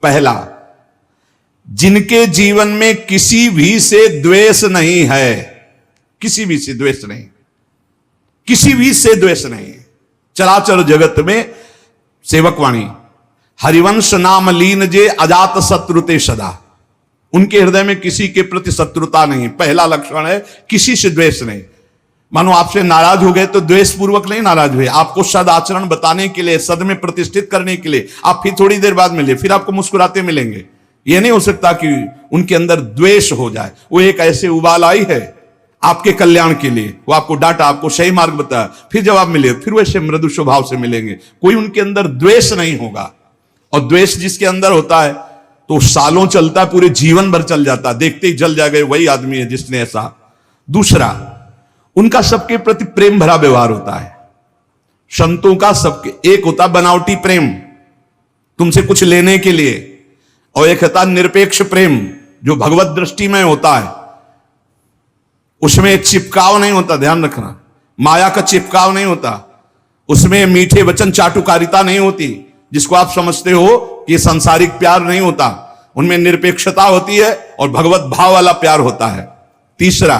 पहला, जिनके जीवन में किसी भी से द्वेष नहीं है, किसी भी से द्वेष नहीं, किसी भी से द्वेष नहीं। चराचर जगत में सेवकवाणी, हरिवंश नाम लीन जे अजात शत्रुते सदा, उनके हृदय में किसी के प्रति शत्रुता नहीं। पहला लक्षण है किसी से द्वेष नहीं। मानो आपसे नाराज हो गए तो द्वेष पूर्वक नहीं नाराज हुए, आपको सद आचरण बताने के लिए, सद में प्रतिष्ठित करने के लिए आप फिर थोड़ी देर बाद मिले, फिर आपको मुस्कुराते मिलेंगे। यह नहीं हो सकता कि उनके अंदर द्वेष हो जाए। वो एक ऐसे उबाल आई है आपके कल्याण के लिए, वो आपको डांटा, आपको सही मार्ग बताया, फिर जब आप मिले फिर वैसे मृदु स्वभाव से मिलेंगे। कोई उनके अंदर द्वेष नहीं होगा। और द्वेष जिसके अंदर होता है तो सालों चलता है, पूरे जीवन भर चल जाता है, देखते ही जल जाएगा वही आदमी है जिसने ऐसा। दूसरा, उनका सबके प्रति प्रेम भरा व्यवहार होता है। संतों का सबके, एक होता बनावटी प्रेम तुमसे कुछ लेने के लिए, और एक होता निरपेक्ष प्रेम जो भगवत दृष्टि में होता है। उसमें चिपकाव नहीं होता, ध्यान रखना, माया का चिपकाव नहीं होता, उसमें मीठे वचन चाटुकारिता नहीं होती जिसको आप समझते हो कि सांसारिक प्यार नहीं होता। उनमें निरपेक्षता होती है और भगवत भाव वाला प्यार होता है। तीसरा,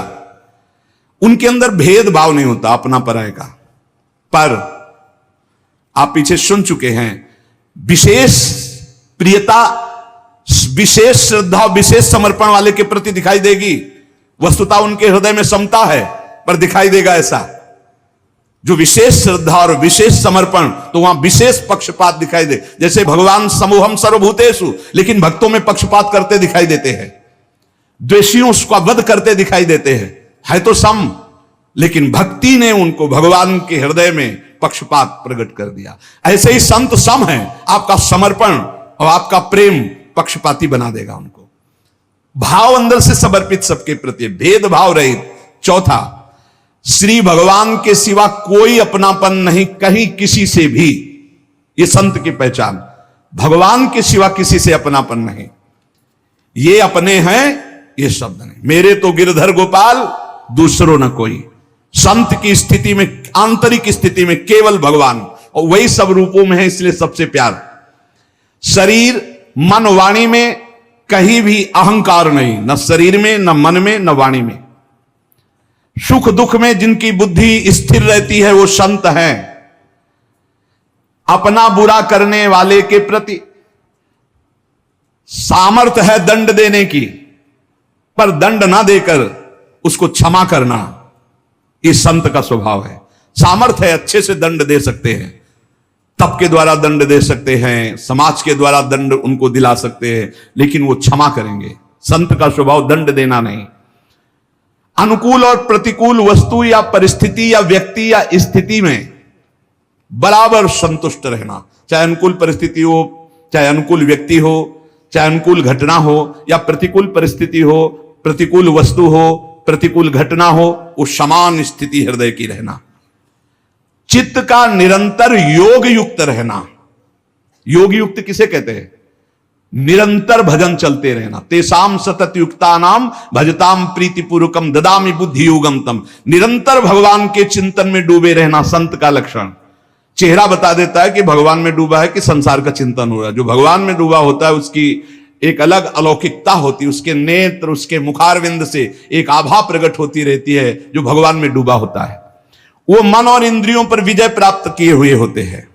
उनके अंदर भेदभाव नहीं होता अपना पराय का। पर आप पीछे सुन चुके हैं, विशेष प्रियता, विशेष श्रद्धा, विशेष समर्पण वाले के प्रति दिखाई देगी। वस्तुतः उनके हृदय में समता है पर दिखाई देगा ऐसा। जो विशेष श्रद्धा और विशेष समर्पण, तो वहां विशेष पक्षपात दिखाई दे। जैसे भगवान समूहम सर्वभूतेषु, लेकिन भक्तों में पक्षपात करते दिखाई देते हैं, द्वेषियों का वध करते दिखाई देते हैं। है तो सम, लेकिन भक्ति ने उनको भगवान के हृदय में पक्षपात प्रकट कर दिया। ऐसे ही संत सम है, आपका समर्पण और आपका प्रेम पक्षपाती बना देगा उनको। भाव अंदर से समर्पित सबके प्रति, भेदभाव रहित। चौथा, श्री भगवान के सिवा कोई अपनापन नहीं कहीं किसी से भी। ये संत की पहचान, भगवान के सिवा किसी से अपनापन नहीं। ये अपने हैं, ये शब्द नहीं। मेरे तो गिरधर गोपाल दूसरों न कोई। संत की स्थिति में, आंतरिक स्थिति में केवल भगवान, और वही सब रूपों में है, इसलिए सबसे प्यार। शरीर मन वाणी में कहीं भी अहंकार नहीं, न शरीर में, न मन में, न वाणी में। सुख दुख में जिनकी बुद्धि स्थिर रहती है वो संत हैं। अपना बुरा करने वाले के प्रति सामर्थ्य है दंड देने की, पर दंड ना देकर उसको क्षमा करना, इस संत का स्वभाव है। सामर्थ्य है, अच्छे से दंड दे सकते हैं, तप के द्वारा दंड दे सकते हैं, समाज के द्वारा दंड उनको दिला सकते हैं, लेकिन वो क्षमा करेंगे। संत का स्वभाव दंड देना नहीं। अनुकूल और प्रतिकूल वस्तु या परिस्थिति या व्यक्ति या स्थिति में बराबर संतुष्ट रहना। चाहे अनुकूल परिस्थिति हो, चाहे अनुकूल व्यक्ति हो, चाहे अनुकूल घटना हो या प्रतिकूल परिस्थिति हो, प्रतिकूल वस्तु हो, प्रतिकूल घटना हो, वो समान स्थिति हृदय की रहना। चित्त का निरंतर योग युक्त रहना। योग युक्त किसे कहते हैं? निरंतर भजन चलते रहना। तेसाम सतत युक्ता नाम भजताम प्रीतिपूर्वकम ददामि बुद्धि योगम तम। निरंतर भगवान के चिंतन में डूबे रहना संत का लक्षण। चेहरा बता देता है कि भगवान में डूबा है कि संसार का चिंतन हो रहा है। जो भगवान में डूबा होता है उसकी एक अलग अलौकिकता होती है, उसके नेत्र, उसके मुखारविंद से एक आभा प्रकट होती रहती है। जो भगवान में डूबा होता है वो मन और इंद्रियों पर विजय प्राप्त किए हुए होते हैं।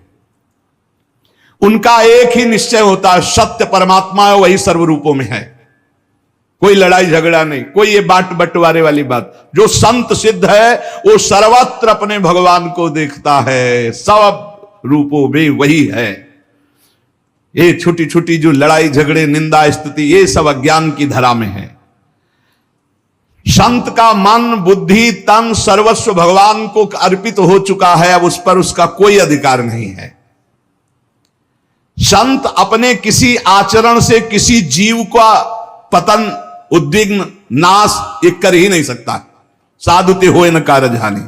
उनका एक ही निश्चय होता है, सत्य परमात्मा है, वही सर्वरूपों में है। कोई लड़ाई झगड़ा नहीं, कोई ये बांट बंटवारे वाली बात। जो संत सिद्ध है वो सर्वत्र अपने भगवान को देखता है, सब रूपों में वही है। ये छोटी छोटी जो लड़ाई झगड़े, निंदा, स्तुति, ये सब अज्ञान की धरा में है। संत का मन, बुद्धि, तन सर्वस्व भगवान को अर्पित हो चुका है। अब उस पर उसका कोई अधिकार नहीं है। संत अपने किसी आचरण से किसी जीव का पतन, उद्विग्न, नाश ये कर ही नहीं सकता। साधुते होए न कारज हानि।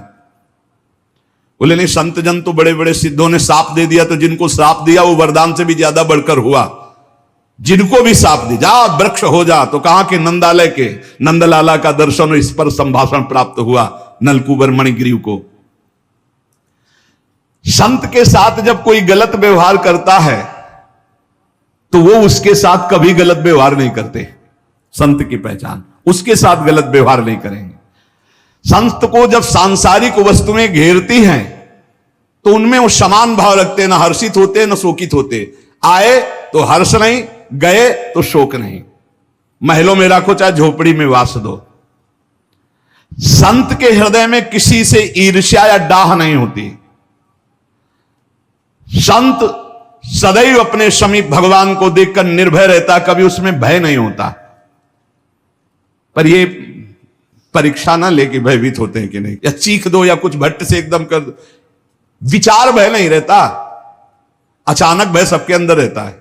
बोले नहीं, संत जन तो बड़े बड़े सिद्धों ने साप दे दिया, तो जिनको साप दिया वो वरदान से भी ज्यादा बढ़कर हुआ। जिनको भी साप दी, जा वृक्ष हो जा, तो कहां के नंदालय के नंदलाला का दर्शन और इस पर संभाषण प्राप्त हुआ नलकुबर मणिग्रीव को। संत के साथ जब कोई गलत व्यवहार करता है तो वो उसके साथ कभी गलत व्यवहार नहीं करते। संत की पहचान, उसके साथ गलत व्यवहार नहीं करेंगे। संत को जब सांसारिक वस्तुएं घेरती हैं तो उनमें वो समान भाव रखते हैं, ना हर्षित होते ना शोकित होते। आए तो हर्ष नहीं, गए तो शोक नहीं। महलों में रखो चाहे झोपड़ी में वास दो। संत के हृदय में किसी से ईर्ष्या या डाह नहीं होती। संत सदैव अपने समीप भगवान को देखकर निर्भय रहता, कभी उसमें भय नहीं होता। पर ये परीक्षा ना लेके भयभीत होते हैं कि नहीं, या चीख दो या कुछ भट्ट से एकदम कर दो। विचार भय नहीं रहता, अचानक भय सबके अंदर रहता है,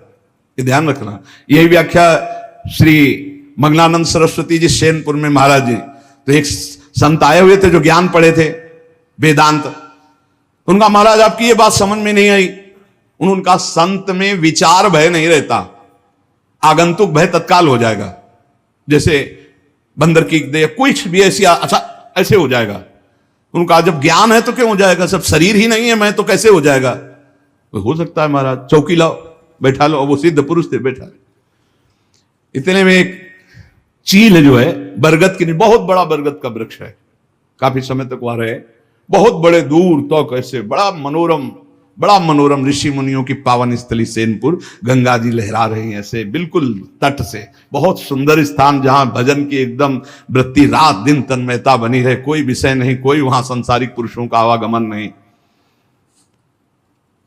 ये ध्यान रखना। यही व्याख्या श्री मंगलानंद सरस्वती जी सेनपुर में महाराज जी, तो एक संत आए हुए थे जो ज्ञान पढ़े थे वेदांत। उनका महाराज आपकी ये बात समझ में नहीं आई। उनका संत में विचार भय नहीं रहता, आगंतुक भय तत्काल हो जाएगा। जैसे बंदर की दे कुछ भी ऐसी, अच्छा ऐसे हो जाएगा। उनका जब ज्ञान है तो क्यों हो जाएगा, सब शरीर ही नहीं है मैं तो कैसे हो जाएगा। हो सकता है महाराज चौकी लाओ बैठा लो, वो सिद्ध पुरुष थे बैठा। इतने में एक चील जो है बरगद की, बहुत बड़ा बरगद का वृक्ष है, काफी समय तक वहां रहे, बहुत बड़े दूर तक ऐसे बड़ा मनोरम ऋषि मुनियों की पावन स्थली सेनपुर, गंगा जी लहरा रही है ऐसे बिल्कुल तट से, बहुत सुंदर स्थान जहां भजन की एकदम वृत्ति रात दिन तन्मयता बनी रहे, कोई विषय नहीं, कोई वहां सांसारिक पुरुषों का आवागमन नहीं।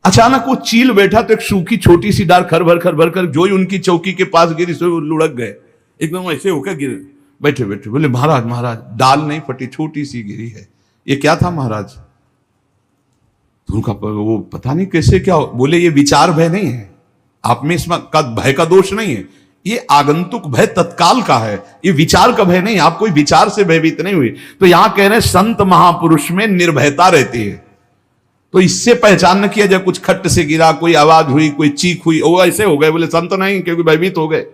अचानक वो चील बैठा तो एक सूखी छोटी सी डाल खर भर कर जो ही उनकी चौकी के पास गिरी सो लुढ़क गए, एकदम ऐसे होकर गिरे। बैठे बैठे बोले महाराज डाल नहीं फटी, छोटी सी गिरी है, ये क्या था महाराज। तो उनका वो पता नहीं कैसे क्या बोले, ये विचार भय नहीं है, आप में इसमें भय का दोष नहीं है, ये आगंतुक भय तत्काल का है, ये विचार का भय नहीं, आप कोई विचार से भयभीत नहीं हुई। तो यहां कह रहे हैं संत महापुरुष में निर्भयता रहती है। तो इससे पहचान न किया जाए कुछ खट्ट से गिरा, कोई आवाज हुई, कोई चीख हुई, वो ऐसे हो गए बोले संत नहीं, क्योंकि भयभीत हो गए।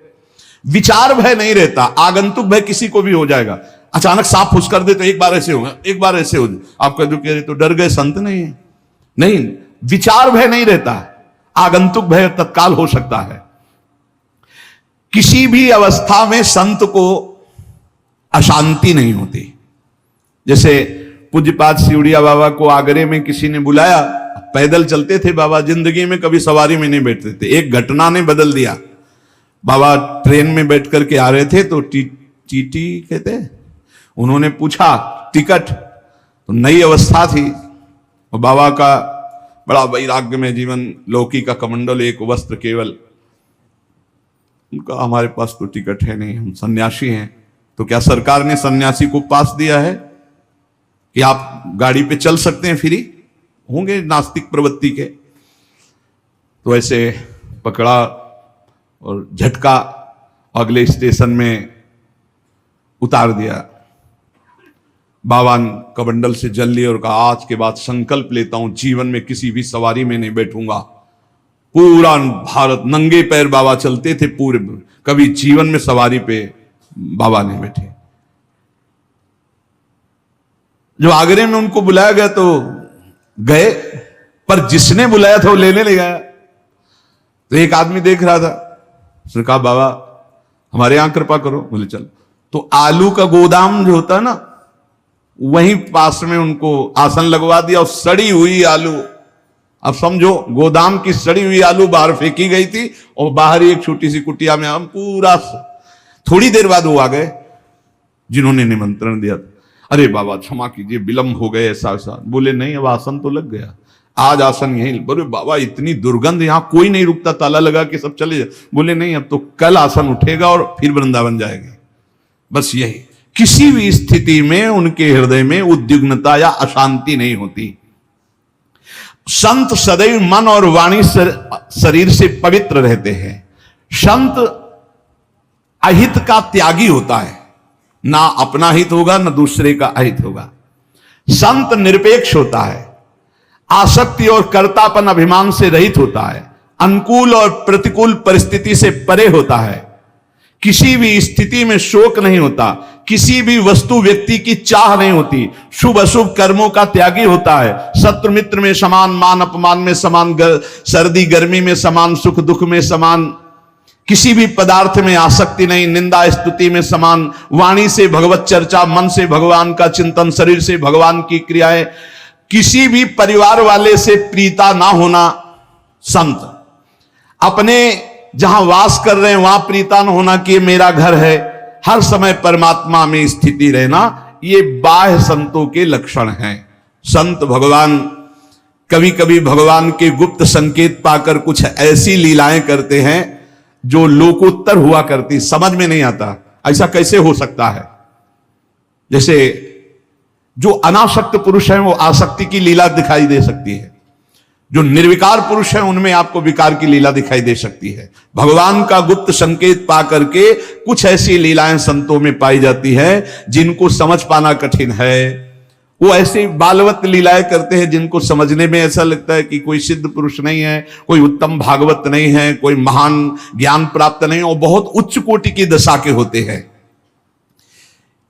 विचार भय नहीं रहता, आगंतुक भय किसी को भी हो जाएगा। अचानक सांप फुस कर दे तो एक बार ऐसे होगा, एक बार ऐसे हो, आप कह दो तो डर गए, संत नहीं है। नहीं, विचार भय नहीं रहता, आगंतुक भय तत्काल हो सकता है। किसी भी अवस्था में संत को अशांति नहीं होती। जैसे पूज्यपाद सिवड़िया बाबा को आगरे में किसी ने बुलाया, पैदल चलते थे बाबा, जिंदगी में कभी सवारी में नहीं बैठते थे। एक घटना ने बदल दिया। बाबा ट्रेन में बैठ करके आ रहे थे तो टीटी कहते, उन्होंने पूछा टिकट, तो नई अवस्था थी और बाबा का बड़ा वैराग्य में जीवन, लौकी का कमंडल, एक वस्त्र केवल। उनका हमारे पास तो टिकट है नहीं, हम सन्यासी हैं। तो क्या सरकार ने सन्यासी को पास दिया है कि आप गाड़ी पे चल सकते हैं फ्री? होंगे नास्तिक प्रवृत्ति के। तो ऐसे पकड़ा और झटका अगले स्टेशन में उतार दिया। बाबा कमंडल से जल लिए और कहा आज के बाद संकल्प लेता हूं जीवन में किसी भी सवारी में नहीं बैठूंगा। पूरा भारत नंगे पैर बाबा चलते थे पूरे, कभी जीवन में सवारी पे बाबा नहीं बैठे। जो आगरे में उनको बुलाया गया तो गए, पर जिसने बुलाया था वो लेने ले गया। तो एक आदमी देख रहा था, उसने कहा बाबा हमारे यहां कृपा करो। बोले चल। तो आलू का गोदाम जो होता है ना, वहीं पास में उनको आसन लगवा दिया और सड़ी हुई आलू, अब समझो गोदाम की सड़ी हुई आलू बाहर फेंकी गई थी और बाहर ही एक छोटी सी कुटिया में हम पूरा। थोड़ी देर बाद वो आ गए जिन्होंने निमंत्रण दिया। अरे बाबा क्षमा कीजिए विलंब हो गए, ऐसा ऐसा। बोले नहीं अब आसन तो लग गया, आज आसन यही। बोले बाबा इतनी दुर्गंध, यहां कोई नहीं रुकता, ताला लगा के सब चले जाए। बोले नहीं अब तो कल आसन उठेगा और फिर वृंदावन जाएंगे। बस यही, किसी भी स्थिति में उनके हृदय में उद्विग्नता या अशांति नहीं होती। संत सदैव मन और वाणी शरीर से पवित्र रहते हैं। संत अहित का त्यागी होता है, ना अपना हित होगा ना दूसरे का अहित होगा। संत निरपेक्ष होता है, आसक्ति और कर्तापन अभिमान से रहित होता है, अनुकूल और प्रतिकूल परिस्थिति से परे होता है, किसी भी स्थिति में शोक नहीं होता, किसी भी वस्तु व्यक्ति की चाह नहीं होती, शुभ अशुभ कर्मों का त्यागी होता है, शत्रु मित्र में समान, मान अपमान में समान, सर्दी गर्मी में समान, सुख दुख में समान, किसी भी पदार्थ में आसक्ति नहीं, निंदा स्तुति में समान, वाणी से भगवत चर्चा, मन से भगवान का चिंतन, शरीर से भगवान की क्रियाएं, किसी भी परिवार वाले से प्रीता ना होना संत, अपने जहां वास कर रहे हैं वहां प्रीता न होना कि मेरा घर है, हर समय परमात्मा में स्थिति रहना, ये बाह्य संतों के लक्षण हैं। संत भगवान कभी कभी भगवान के गुप्त संकेत पाकर कुछ ऐसी लीलाएं करते हैं जो लोकोत्तर हुआ करती, समझ में नहीं आता ऐसा कैसे हो सकता है। जैसे जो अनासक्त पुरुष है वो आसक्ति की लीला दिखाई दे सकती है, जो निर्विकार पुरुष है उनमें आपको विकार की लीला दिखाई दे सकती है। भगवान का गुप्त संकेत पा करके कुछ ऐसी लीलाएं संतों में पाई जाती है जिनको समझ पाना कठिन है। वो ऐसी बालवत लीलाएं करते हैं जिनको समझने में ऐसा लगता है कि कोई सिद्ध पुरुष नहीं है, कोई उत्तम भागवत नहीं है, कोई महान ज्ञान प्राप्त नहीं, और बहुत उच्च कोटि की दशा के होते हैं।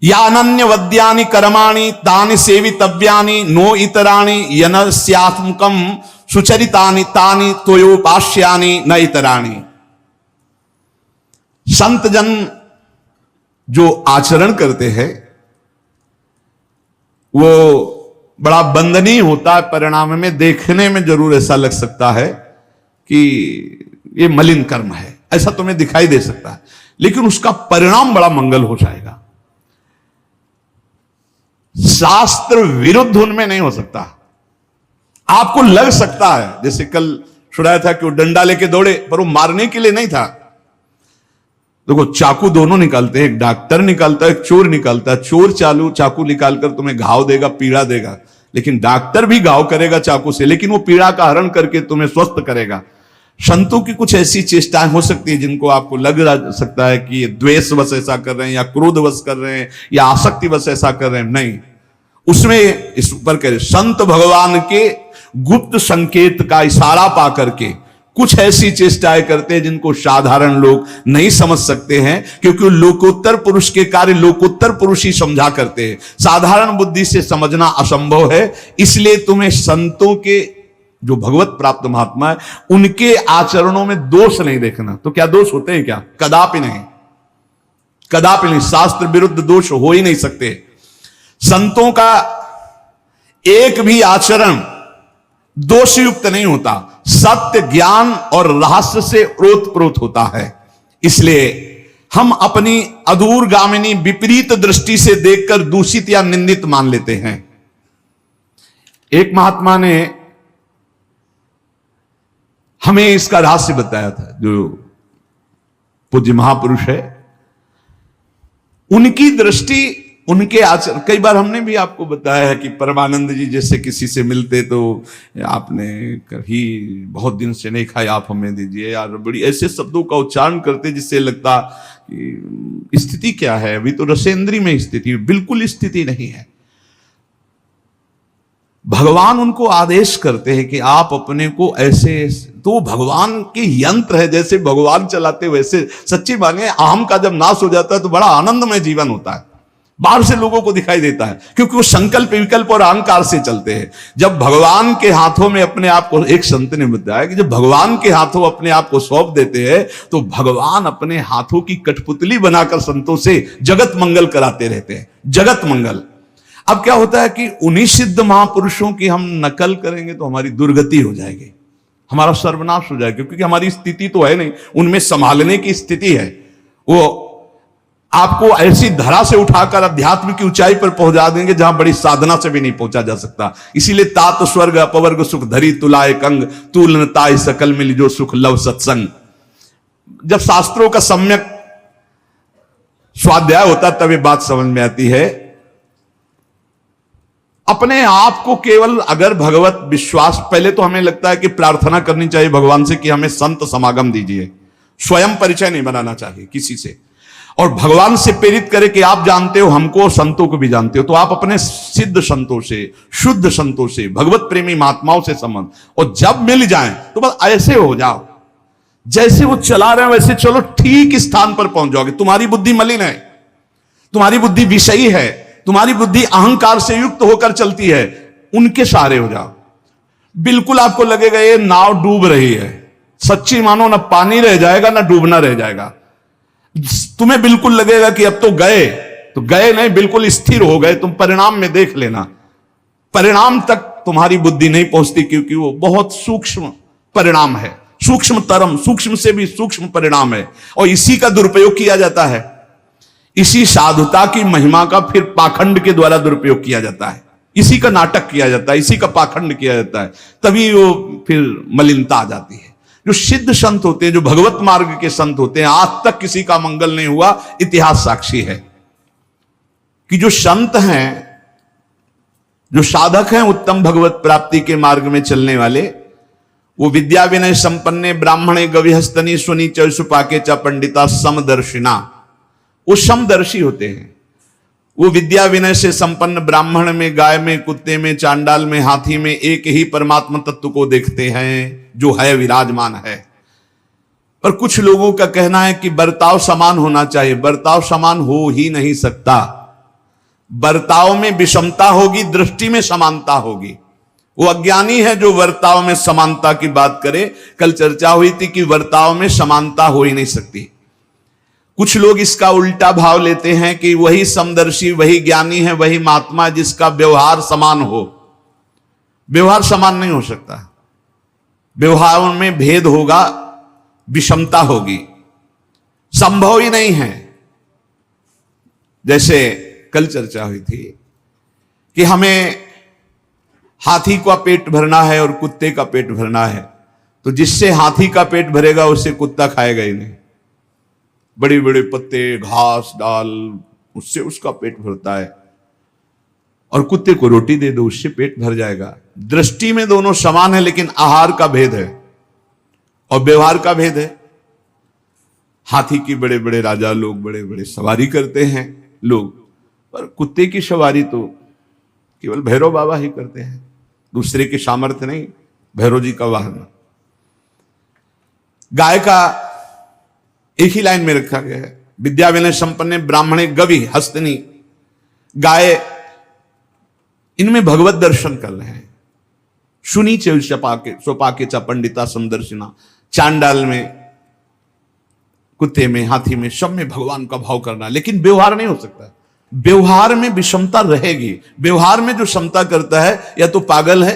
या अनन्य वद्यानि कर्माणि तानि सेवितव्यानि नो इतराणि यनस्यात्मकम सुचरितानि तानि त्वयोपास्यानि न इतराणि। संत जन जो आचरण करते हैं वो बड़ा बंदनीय होता है, परिणाम में देखने में जरूर ऐसा लग सकता है कि ये मलिन कर्म है, ऐसा तुम्हें दिखाई दे सकता है, लेकिन उसका परिणाम बड़ा मंगल हो जाएगा। शास्त्र विरुद्ध उनमें नहीं हो सकता। आपको लग सकता है, जैसे कल सुनाया था कि वो डंडा लेके दौड़े, पर वो मारने के लिए नहीं था। देखो चाकू दोनों निकालते हैं, एक डॉक्टर निकालता है, एक चोर निकालता है। चोर चाकू निकालकर तुम्हें घाव देगा, पीड़ा देगा, लेकिन डॉक्टर भी घाव करेगा चाकू से, लेकिन वो पीड़ा का हरण करके तुम्हें स्वस्थ करेगा। संतों की कुछ ऐसी चेष्टाएं हो सकती है जिनको आपको लग सकता है कि ये द्वेषवश ऐसा कर रहे हैं, या क्रोधवश कर रहे हैं, या आसक्तिवश ऐसा कर रहे हैं। नहीं, उसमें इस पर कह रहे संत भगवान के गुप्त संकेत का इशारा पा करके कुछ ऐसी चेष्टाएं करते हैं जिनको साधारण लोग नहीं समझ सकते हैं, क्योंकि लोकोत्तर पुरुष के कार्य लोकोत्तर पुरुष ही समझा करते हैं, साधारण बुद्धि से समझना असंभव है। इसलिए तुम्हें संतों के जो भगवत प्राप्त महात्मा है उनके आचरणों में दोष नहीं देखना। तो क्या दोष होते हैं क्या? कदापि नहीं, कदापि नहीं। शास्त्र विरुद्ध दोष हो ही नहीं सकते। संतों का एक भी आचरण दोषयुक्त नहीं होता, सत्य ज्ञान और रहस्य से ओतप्रोत होता है। इसलिए हम अपनी अदूरगामिनी विपरीत दृष्टि से देखकर दूषित या निंदित मान लेते हैं। एक महात्मा ने हमें इसका रहस्य बताया था, जो पूज्य महापुरुष है, उनकी दृष्टि, उनके आचरण। कई बार हमने भी आपको बताया है कि परमानंद जी जैसे किसी से मिलते तो आपने कभी बहुत दिन से नहीं खाया, आप हमें दीजिए यार, बड़ी ऐसे शब्दों का उच्चारण करते जिससे लगता कि स्थिति क्या है, अभी तो रसेंद्री में स्थिति, बिल्कुल स्थिति नहीं है। भगवान उनको आदेश करते हैं कि आप अपने को ऐसे, तो भगवान के यंत्र है, जैसे भगवान चलाते वैसे। सच्ची माने अहम का जब नाश हो जाता है तो बड़ा आनंदमय जीवन होता है, बाहर से लोगों को दिखाई देता है, क्योंकि वो संकल्प विकल्प और अहंकार से चलते हैं। जब भगवान के हाथों में अपने आप को, एक संत ने बताया कि जब भगवान के हाथों अपने आप को सौंप देते हैं तो भगवान अपने हाथों की कठपुतली बनाकर संतों से जगत मंगल कराते रहते हैं, जगत मंगल। अब क्या होता है कि उन्हीं सिद्ध महापुरुषों की हम नकल करेंगे तो हमारी दुर्गति हो जाएगी, हमारा सर्वनाश हो जाएगा, क्योंकि हमारी स्थिति तो है नहीं, उनमें संभालने की स्थिति है। वो आपको ऐसी धरा से उठाकर अध्यात्म की ऊंचाई पर पहुंचा देंगे जहां बड़ी साधना से भी नहीं पहुंचा जा सकता। इसीलिए तात स्वर्ग अपवर्ग सुख धरी तुलाए कंग, तुल ताय सकल मिल जो सुख लव सत्संग। जब शास्त्रों का सम्यक स्वाध्याय होता तब ये बात समझ में आती है। अपने आप को केवल अगर भगवत विश्वास, पहले तो हमें लगता है कि प्रार्थना करनी चाहिए भगवान से कि हमें संत समागम दीजिए, स्वयं परिचय नहीं बनाना चाहिए किसी से, और भगवान से प्रेरित करे कि आप जानते हो हमको, संतों को भी जानते हो, तो आप अपने सिद्ध संतों से, शुद्ध संतों से, भगवत प्रेमी महात्माओं से संबंध, और जब मिल जाएं तो बस ऐसे हो जाओ जैसे वो चला रहे हैं वैसे चलो, ठीक स्थान पर पहुंच जाओगे। तुम्हारी बुद्धि मलिन है, तुम्हारी बुद्धि विषयी है, तुम्हारी बुद्धि अहंकार से युक्त होकर चलती है, उनके सहारे हो जाओ। बिल्कुल आपको लगेगा ये नाव डूब रही है, सच्ची मानो, ना पानी रह जाएगा ना डूबना रह जाएगा। तुम्हें बिल्कुल लगेगा कि अब तो गए नहीं, बिल्कुल स्थिर हो गए। तुम परिणाम में देख लेना, परिणाम तक तुम्हारी बुद्धि नहीं पहुंचती, क्योंकि वो बहुत सूक्ष्म परिणाम है, सूक्ष्म तरम, सूक्ष्म से भी सूक्ष्म परिणाम है। और इसी का दुरुपयोग किया जाता है, इसी साधुता की महिमा का फिर पाखंड के द्वारा दुरुपयोग किया जाता है, इसी का नाटक किया जाता है, इसी का पाखंड किया जाता है, तभी वो फिर मलिनता आ जाती है। जो सिद्ध संत होते हैं, जो भगवत मार्ग के संत होते हैं, आज तक किसी का मंगल नहीं हुआ। इतिहास साक्षी है कि जो संत हैं, जो साधक हैं, उत्तम भगवत प्राप्ति के मार्ग में चलने वाले, वो विद्या विनय संपन्ने ब्राह्मणे गविहस्तनी सुनी च सुपाके च पंडिता समदर्शिना, वो समदर्शी होते हैं। वो विद्या विनय से संपन्न ब्राह्मण में, गाय में, कुत्ते में, चांडाल में, हाथी में एक ही परमात्मा तत्व को देखते हैं जो है विराजमान है। पर कुछ लोगों का कहना है कि बर्ताव समान होना चाहिए। बर्ताव समान हो ही नहीं सकता। बर्ताव में विषमता होगी, दृष्टि में समानता होगी। वो अज्ञानी है जो बर्ताव में समानता की बात करे। कल चर्चा हुई थी कि बर्ताव में समानता हो ही नहीं सकती। कुछ लोग इसका उल्टा भाव लेते हैं कि वही समदर्शी, वही ज्ञानी है, वही महात्मा जिसका व्यवहार समान हो। व्यवहार समान नहीं हो सकता, व्यवहार में भेद होगा, विषमता होगी, संभव ही नहीं है। जैसे कल चर्चा हुई थी कि हमें हाथी का पेट भरना है और कुत्ते का पेट भरना है, तो जिससे हाथी का पेट भरेगा उससे कुत्ता खाएगा ही नहीं। बड़े बड़े पत्ते, घास, डाल, उससे उसका पेट भरता है। और कुत्ते को रोटी दे दो, उससे पेट भर जाएगा। दृष्टि में दोनों समान है, लेकिन आहार का भेद है और व्यवहार का भेद है। हाथी की बड़े बड़े राजा लोग बड़े बड़े सवारी करते हैं लोग, पर कुत्ते की सवारी तो केवल भैरव बाबा ही करते हैं, दूसरे के सामर्थ्य नहीं। भैरव जी का वाहन। गाय का एक ही लाइन में रखा गया है, विद्या विनय संपन्ने ब्राह्मणे गवि हस्तनी। गाय, इनमें भगवत दर्शन कर रहे हैं। सुनी सोपाके च पंडिता समदर्शिना। चांडाल में, कुत्ते में, हाथी में, सब में भगवान का भाव करना, लेकिन व्यवहार नहीं हो सकता। व्यवहार में विषमता रहेगी। व्यवहार में जो क्षमता करता है या तो पागल है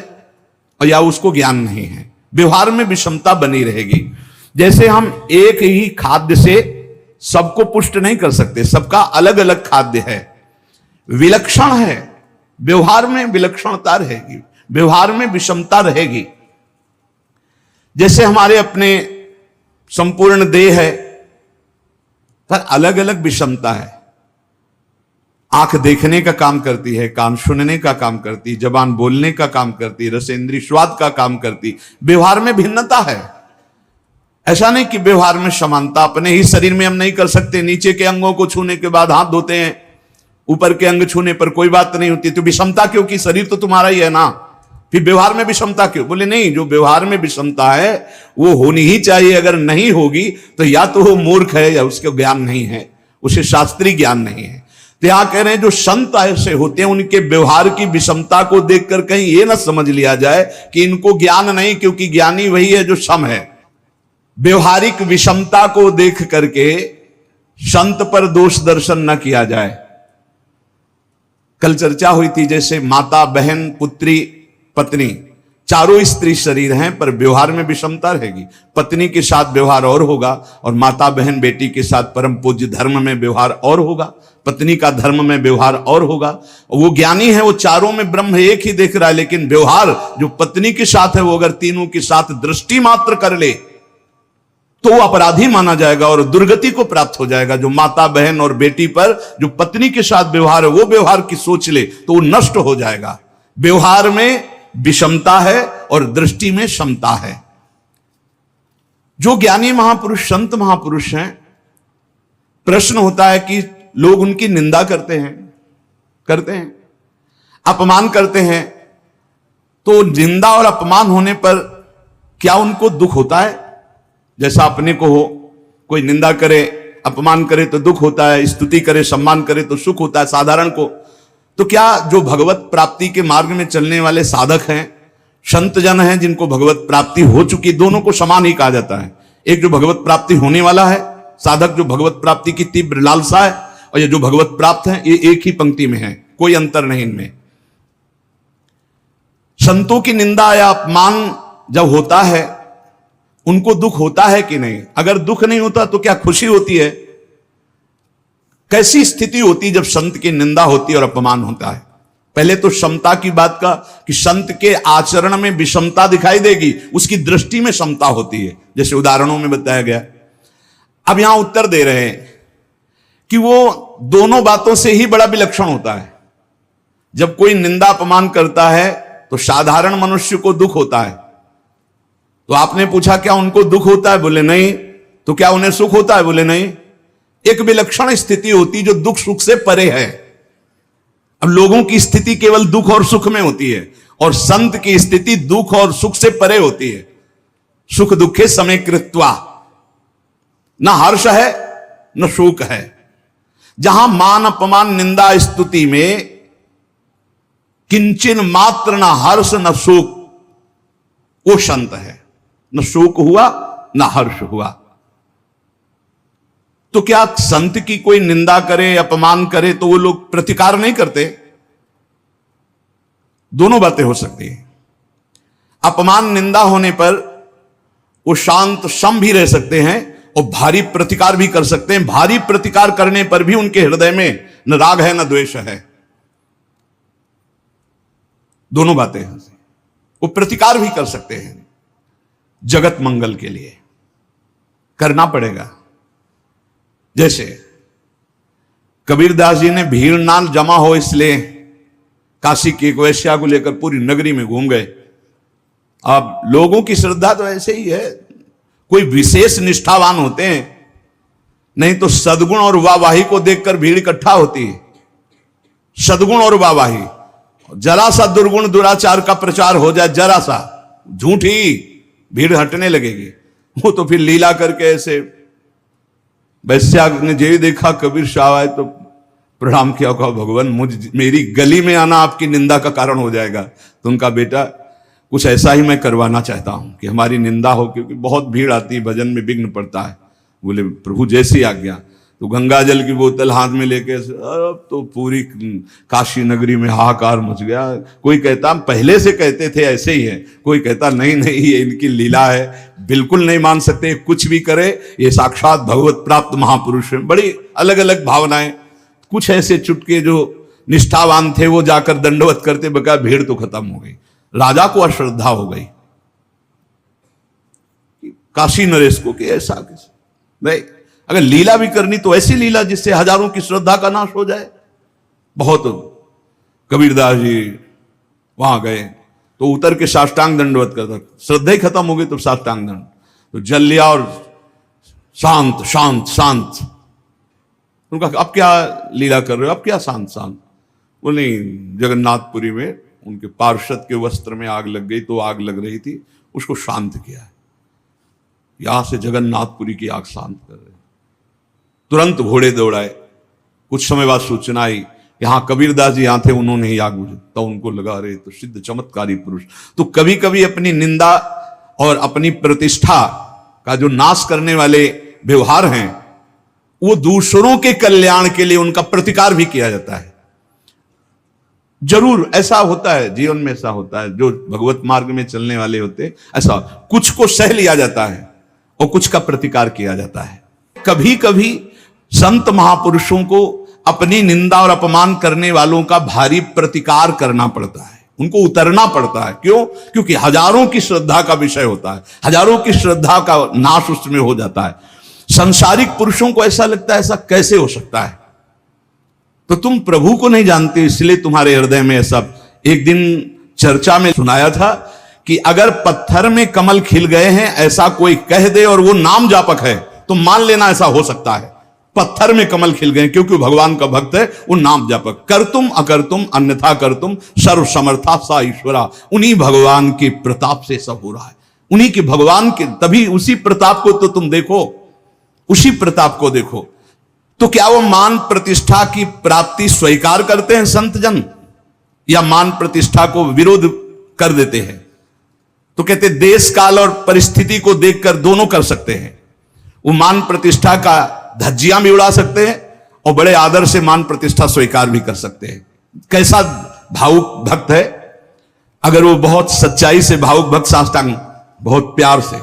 और या उसको ज्ञान नहीं है। व्यवहार में विषमता बनी रहेगी। जैसे हम एक ही खाद्य से सबको पुष्ट नहीं कर सकते, सबका अलग अलग खाद्य है, विलक्षण है। व्यवहार में विलक्षणता रहेगी, व्यवहार में विषमता रहेगी। जैसे हमारे अपने संपूर्ण देह है, पर अलग अलग विषमता है। आंख देखने का काम करती है, कान सुनने का काम करती, जबान बोलने का काम करती, रसेंद्री स्वाद का काम करती। व्यवहार में भिन्नता है। ऐसा नहीं कि व्यवहार में समानता। अपने ही शरीर में हम नहीं कर सकते। नीचे के अंगों को छूने के बाद हाथ धोते हैं, ऊपर के अंग छूने पर कोई बात नहीं होती। तो विषमता क्यों? कि शरीर तो तुम्हारा ही है ना, फिर व्यवहार में विषमता क्यों? बोले नहीं, जो व्यवहार में विषमता है वो होनी ही चाहिए। अगर नहीं होगी तो या तो वो मूर्ख है या उसके ज्ञान नहीं है, उसे शास्त्रीय ज्ञान नहीं है। तो यहां कह रहे हैं जो संत ऐसे होते हैं उनके व्यवहार की विषमता को देखकर कहीं ये ना समझ लिया जाए कि इनको ज्ञान नहीं, क्योंकि ज्ञानी वही है जो सम है। व्यवहारिक विषमता को देख करके संत पर दोष दर्शन न किया जाए। कल चर्चा हुई थी, जैसे माता, बहन, पुत्री, पत्नी, चारों स्त्री शरीर हैं, पर व्यवहार में विषमता रहेगी। पत्नी के साथ व्यवहार और होगा, और माता, बहन, बेटी के साथ परम पूज्य धर्म में व्यवहार और होगा, पत्नी का धर्म में व्यवहार और होगा। वो ज्ञानी है, वो चारों में ब्रह्म एक ही देख रहा है, लेकिन व्यवहार जो पत्नी के साथ है वो अगर तीनों के साथ दृष्टि मात्र कर ले तो वो अपराधी माना जाएगा और दुर्गति को प्राप्त हो जाएगा। जो माता, बहन और बेटी पर जो पत्नी के साथ व्यवहार है वो व्यवहार की सोच ले तो वो नष्ट हो जाएगा। व्यवहार में विषमता है और दृष्टि में क्षमता है। जो ज्ञानी महापुरुष, संत महापुरुष हैं, प्रश्न होता है कि लोग उनकी निंदा करते हैं, अपमान करते हैं, तो निंदा और अपमान होने पर क्या उनको दुख होता है? जैसा अपने को हो, कोई निंदा करे, अपमान करे तो दुख होता है, स्तुति करे, सम्मान करे तो सुख होता है साधारण को। तो क्या जो भगवत प्राप्ति के मार्ग में चलने वाले साधक हैं, संत जन हैं जिनको भगवत प्राप्ति हो चुकी, दोनों को समान ही कहा जाता है। एक जो भगवत प्राप्ति होने वाला है, साधक जो भगवत प्राप्ति की तीव्र लालसा है, और ये जो भगवत प्राप्त है, ये एक ही पंक्ति में है, कोई अंतर नहीं इनमें। संतों की निंदा या अपमान जब होता है, उनको दुख होता है कि नहीं? अगर दुख नहीं होता तो क्या खुशी होती है? कैसी स्थिति होती जब संत की निंदा होती है और अपमान होता है? पहले तो समता की बात का, कि संत के आचरण में विषमता दिखाई देगी, उसकी दृष्टि में समता होती है, जैसे उदाहरणों में बताया गया। अब यहां उत्तर दे रहे हैं कि वो दोनों बातों से ही बड़ा विलक्षण होता है। जब कोई निंदा अपमान करता है तो साधारण मनुष्य को दुख होता है। तो आपने पूछा क्या उनको दुख होता है? बोले नहीं। तो क्या उन्हें सुख होता है? बोले नहीं। एक विलक्षण स्थिति होती जो दुख सुख से परे है। अब लोगों की स्थिति केवल दुख और सुख में होती है, और संत की स्थिति दुख और सुख से परे होती है। सुख दुखे समय कृत्वा, न हर्ष है न शोक है। जहां मान अपमान निंदा स्तुति में किंचन मात्र न हर्ष न शोक, वो संत है। न शोक हुआ न हर्ष हुआ। तो क्या संत की कोई निंदा करे, अपमान करे, तो वो लोग प्रतिकार नहीं करते? दोनों बातें हो सकती हैं। अपमान निंदा होने पर वो शांत सम भी रह सकते हैं और भारी प्रतिकार भी कर सकते हैं। भारी प्रतिकार करने पर भी उनके हृदय में न राग है न द्वेष है। दोनों बातें हैं। वो प्रतिकार भी कर सकते हैं, जगत मंगल के लिए करना पड़ेगा। जैसे कबीरदास जी ने भीड़ ना जमा हो इसलिए काशी की एक वैश्या को लेकर पूरी नगरी में घूम गए। अब लोगों की श्रद्धा तो ऐसे ही है, कोई विशेष निष्ठावान होते हैं, नहीं तो सद्गुण और वाहवाही को देखकर भीड़ इकट्ठा होती है। सद्गुण और वाहवाही, जरा सा दुर्गुण दुराचार का प्रचार हो जाए, जरा सा झूठी, भीड़ हटने लगेगी। वो तो फिर लीला करके ऐसे, वैश्या ने जे देखा कबीर शाह आए तो प्रणाम किया, कहा भगवान मेरी गली में आना आपकी निंदा का कारण हो जाएगा। तो उनका बेटा कुछ ऐसा ही मैं करवाना चाहता हूं कि हमारी निंदा हो, क्योंकि बहुत भीड़ आती है, भजन में विघ्न पड़ता है। बोले प्रभु जैसी आज्ञा। तो गंगा जल की बोतल हाथ में लेके अब तो पूरी काशी नगरी में हाहाकार मच गया। कोई कहता पहले से कहते थे ऐसे ही है, कोई कहता नहीं नहीं ये इनकी लीला है, बिल्कुल नहीं मान सकते, कुछ भी करे ये साक्षात भगवत प्राप्त महापुरुष है। बड़ी अलग अलग भावनाएं। कुछ ऐसे चुटके जो निष्ठावान थे वो जाकर दंडवत करते, बका भीड़ तो खत्म हो गई। राजा को अश्रद्धा हो गई काशी नरेश को कि ऐसा कैसे नहीं, अगर लीला भी करनी तो ऐसी लीला जिससे हजारों की श्रद्धा का नाश हो जाए। बहुत कबीरदास जी वहां गए तो उतर के साष्टांग दंडवत करता, श्रद्धा ही खत्म हो गई तो साष्टांग दंड, तो जल लिया और शांत शांत शांत। उनका अब क्या लीला कर रहे हो, अब क्या शांत शांत? वो नहीं, जगन्नाथपुरी में उनके पार्षद के वस्त्र में आग लग गई, तो आग लग रही थी, उसको शांत किया है। यहां से जगन्नाथपुरी की आग शांत कर रहे, तुरंत घोड़े दौड़ाए। कुछ समय बाद सूचना आई, यहां कबीरदास जी यहां थे, उन्होंने ही आग बुझाई। तो उनको लगा रहे तो सिद्ध चमत्कारी पुरुष। तो कभी कभी अपनी निंदा और अपनी प्रतिष्ठा का जो नाश करने वाले व्यवहार हैं, वो दूसरों के कल्याण के लिए उनका प्रतिकार भी किया जाता है। जरूर ऐसा होता है, जीवन में ऐसा होता है। जो भगवत मार्ग में चलने वाले होते, ऐसा कुछ को सह लिया जाता है और कुछ का प्रतिकार किया जाता है। कभी कभी संत महापुरुषों को अपनी निंदा और अपमान करने वालों का भारी प्रतिकार करना पड़ता है, उनको उतरना पड़ता है। क्यों? क्योंकि हजारों की श्रद्धा का विषय होता है, हजारों की श्रद्धा का नाश उसमें हो जाता है। संसारिक पुरुषों को ऐसा लगता है ऐसा कैसे हो सकता है, तो तुम प्रभु को नहीं जानते इसलिए तुम्हारे हृदय में ऐसा। एक दिन चर्चा में सुनाया था कि अगर पत्थर में कमल खिल गए हैं ऐसा कोई कह दे और वो नाम जापक है तो मान लेना ऐसा हो सकता है। पत्थर में कमल खिल गए क्योंकि भगवान का भक्त है, वो नाम जापक। कर तुम अकर तुम अन्यथा कर तुम सर्व समर्था सा ईश्वरा। उन्हीं भगवान के प्रताप से सब हो रहा है, उन्हीं के भगवान के, तभी उसी प्रताप को तो तुम देखो, उसी प्रताप को देखो। तो क्या वो मान प्रतिष्ठा की प्राप्ति स्वीकार करते हैं संत जन, या मान प्रतिष्ठा को विरोध कर देते हैं? तो कहते देश काल और परिस्थिति को देखकर दोनों कर सकते हैं। वो मान प्रतिष्ठा का धज्जियां भी उड़ा सकते हैं और बड़े आदर से मान प्रतिष्ठा स्वीकार भी कर सकते हैं। कैसा भावुक भक्त है, अगर वो बहुत सच्चाई से भावुक भक्त साष्टांग बहुत प्यार से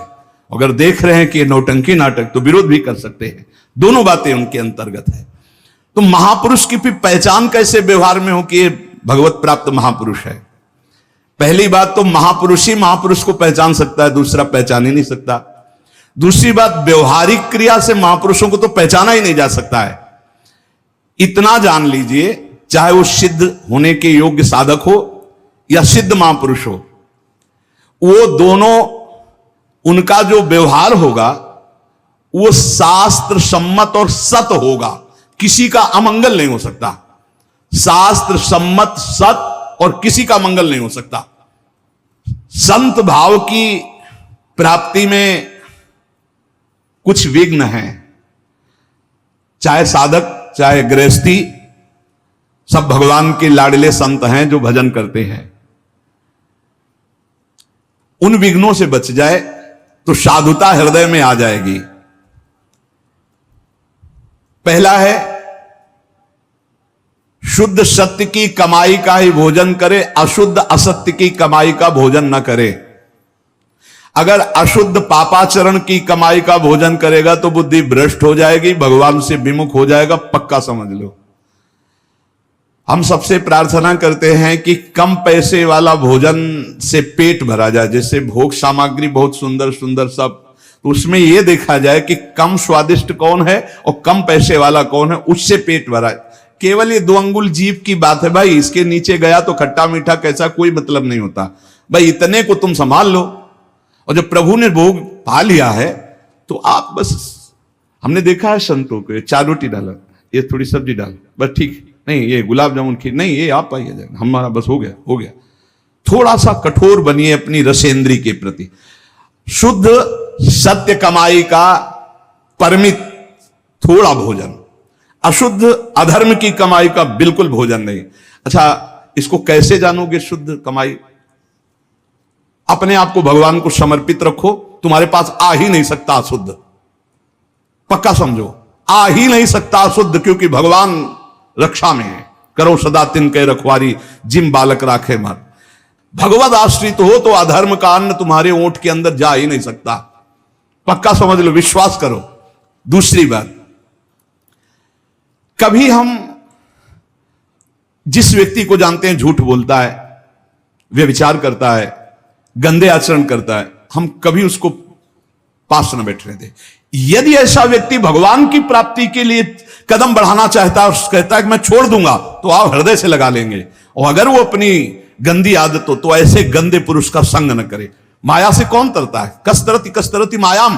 अगर देख रहे हैं कि ये नौटंकी नाटक, तो विरोध भी कर सकते हैं। दोनों बातें उनके अंतर्गत है। तो महापुरुष की पहचान कैसे व्यवहार में हो कि ये भगवत प्राप्त महापुरुष है। पहली बात तो महापुरुष ही महापुरुष को पहचान सकता है, दूसरा पहचान ही नहीं सकता। दूसरी बात, व्यवहारिक क्रिया से महापुरुषों को तो पहचाना ही नहीं जा सकता है। इतना जान लीजिए, चाहे वो सिद्ध होने के योग्य साधक हो या सिद्ध महापुरुष हो, वो दोनों, उनका जो व्यवहार होगा वो शास्त्र सम्मत और सत होगा। किसी का अमंगल नहीं हो सकता। शास्त्र सम्मत सत और किसी का मंगल नहीं हो सकता। संत भाव की प्राप्ति में कुछ विघ्न है, चाहे साधक चाहे गृहस्थी, सब भगवान के लाडले संत हैं जो भजन करते हैं। उन विघ्नों से बच जाए तो साधुता हृदय में आ जाएगी। पहला है, शुद्ध सत्य की कमाई का ही भोजन करे, अशुद्ध असत्य की कमाई का भोजन न करे। अगर अशुद्ध पापाचरण की कमाई का भोजन करेगा तो बुद्धि भ्रष्ट हो जाएगी, भगवान से विमुख हो जाएगा, पक्का समझ लो। हम सबसे प्रार्थना करते हैं कि कम पैसे वाला भोजन से पेट भरा जाए। जैसे भोग सामग्री बहुत सुंदर सुंदर सब, तो उसमें यह देखा जाए कि कम स्वादिष्ट कौन है और कम पैसे वाला कौन है, उससे पेट भरा है। केवल ये 2 अंगुल जीभ की बात है भाई, इसके नीचे गया तो खट्टा मीठा कैसा कोई मतलब नहीं होता भाई। इतने को तुम संभाल लो, और जब प्रभु ने भोग पा लिया है तो आप बस, हमने देखा है संतों को, 4 रोटी डाला, ये थोड़ी सब्जी डाल, बस ठीक नहीं, ये गुलाब जामुन खीर नहीं, ये आप पाइए, हमारा बस हो गया। थोड़ा सा कठोर बनिए अपनी रसेंद्री के प्रति। शुद्ध सत्य कमाई का परिमित थोड़ा भोजन, अशुद्ध अधर्म की कमाई का बिल्कुल भोजन नहीं। अच्छा, इसको कैसे जानोगे शुद्ध कमाई? अपने आप को भगवान को समर्पित रखो, तुम्हारे पास आ ही नहीं सकता अशुद्ध, पक्का समझो, आ ही नहीं सकता अशुद्ध, क्योंकि भगवान रक्षा में है। करो सदा तिनके रखवारी, जिम बालक राखे मर। भगवत आश्रित हो तो अधर्म का अन्न तुम्हारे ओंठ के अंदर जा ही नहीं सकता, पक्का समझ लो, विश्वास करो। दूसरी बात, कभी हम जिस व्यक्ति को जानते हैं झूठ बोलता है, व्यभिचार करता है, गंदे आचरण करता है, हम कभी उसको पास न बैठने दे। यदि ऐसा व्यक्ति भगवान की प्राप्ति के लिए कदम बढ़ाना चाहता है और कहता है कि मैं छोड़ दूंगा, तो आप हृदय से लगा लेंगे। और अगर वो अपनी गंदी आदत हो तो ऐसे गंदे पुरुष का संग न करे। माया से कौन तरता है? कस्तरति कस्तरति मायाम,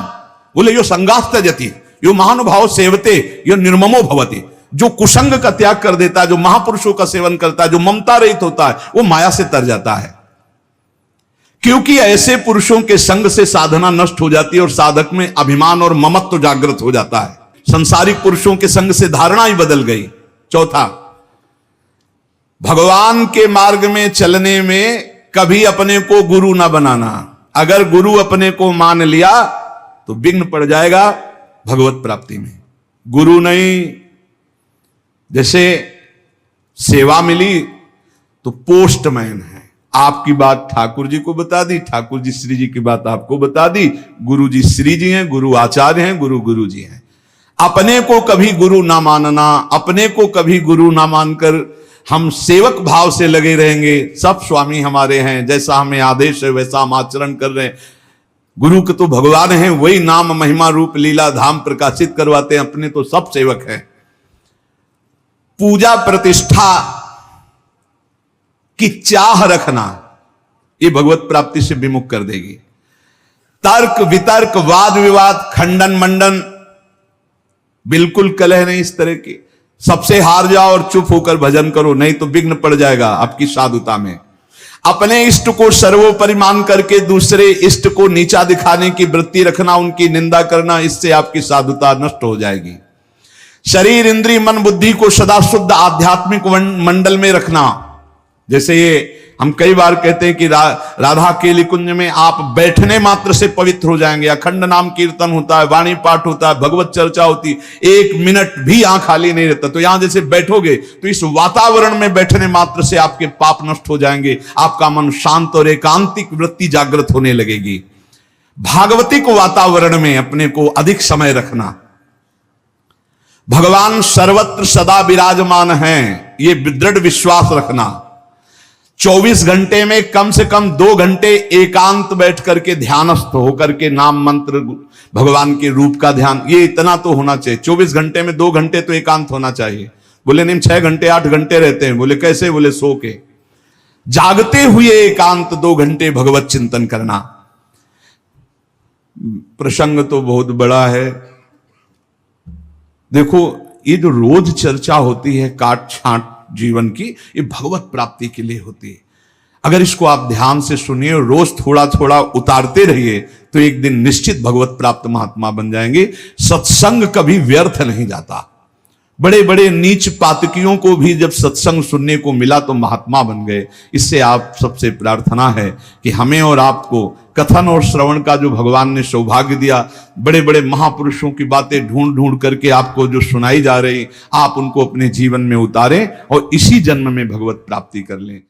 बोले यो संगास त्यजति, यो महानुभाव सेवते, यो निर्ममो भवति। जो कुसंग का त्याग कर देता है, जो महापुरुषों का सेवन करता है, जो ममता रहित होता है, वो माया से तर जाता है। क्योंकि ऐसे पुरुषों के संग से साधना नष्ट हो जाती है और साधक में अभिमान और ममत्व जागृत हो जाता है। संसारिक पुरुषों के संग से धारणा ही बदल गई। चौथा, भगवान के मार्ग में चलने में कभी अपने को गुरु ना बनाना। अगर गुरु अपने को मान लिया तो विघ्न पड़ जाएगा भगवत प्राप्ति में। गुरु नहीं, जैसे सेवा मिली तो पोस्टमैन है, आपकी बात ठाकुर जी को बता दी, ठाकुर जी श्री जी की बात आपको बता दी, गुरु जी श्री जी हैं, गुरु आचार्य हैं, गुरु जी हैं। अपने को कभी गुरु ना मानना, अपने को कभी गुरु ना मानकर हम सेवक भाव से लगे रहेंगे, सब स्वामी हमारे हैं, जैसा हमें आदेश है वैसा हम आचरण कर रहे हैं। गुरु के तो भगवान हैं, वही नाम महिमा रूप लीला धाम प्रकाशित करवाते हैं, अपने तो सब सेवक हैं। पूजा प्रतिष्ठा की चाह रखना ये भगवत प्राप्ति से विमुख कर देगी। तर्क वितर्क वाद विवाद खंडन मंडन बिल्कुल कलह नहीं इस तरह की। सबसे हार जाओ और चुप होकर भजन करो, नहीं तो विघ्न पड़ जाएगा आपकी साधुता में। अपने इष्ट को सर्वोपरि मान करके दूसरे इष्ट को नीचा दिखाने की वृत्ति रखना, उनकी निंदा करना, इससे आपकी साधुता नष्ट हो जाएगी। शरीर इंद्रिय मन बुद्धि को सदा शुद्ध आध्यात्मिक मंडल में रखना। जैसे ये हम कई बार कहते हैं कि राधा केली कुंज में आप बैठने मात्र से पवित्र हो जाएंगे। अखंड नाम कीर्तन होता है, वाणी पाठ होता है, भगवत चर्चा होती, 1 मिनट भी आंख खाली नहीं रहता। तो यहां जैसे बैठोगे तो इस वातावरण में बैठने मात्र से आपके पाप नष्ट हो जाएंगे, आपका मन शांत और एकांतिक वृत्ति जागृत होने लगेगी। भागवतिक वातावरण में अपने को अधिक समय रखना। भगवान सर्वत्र सदा विराजमान हैं, ये दृढ़ विश्वास रखना। 24 घंटे में कम से कम 2 घंटे एकांत बैठ करके ध्यानस्थ होकर के नाम मंत्र भगवान के रूप का ध्यान, ये इतना तो होना चाहिए। 24 घंटे में 2 घंटे तो एकांत होना चाहिए। बोले नहीं 6 घंटे 8 घंटे रहते हैं। बोले कैसे? बोले सो के। जागते हुए एकांत 2 घंटे भगवत चिंतन करना। प्रसंग तो बहुत बड़ा है। देखो ये जो रोज चर्चा होती है काट छांट जीवन की, ये भगवत प्राप्ति के लिए होती है। अगर इसको आप ध्यान से सुनिए, रोज थोड़ा थोड़ा उतारते रहिए, तो एक दिन निश्चित भगवत प्राप्त महात्मा बन जाएंगे। सत्संग कभी व्यर्थ नहीं जाता। बड़े बड़े नीच पातकियों को भी जब सत्संग सुनने को मिला तो महात्मा बन गए। इससे आप सबसे प्रार्थना है कि हमें और आपको कथन और श्रवण का जो भगवान ने सौभाग्य दिया, बड़े बड़े महापुरुषों की बातें ढूंढ ढूंढ करके आपको जो सुनाई जा रही, आप उनको अपने जीवन में उतारें और इसी जन्म में भगवत प्राप्ति कर लें।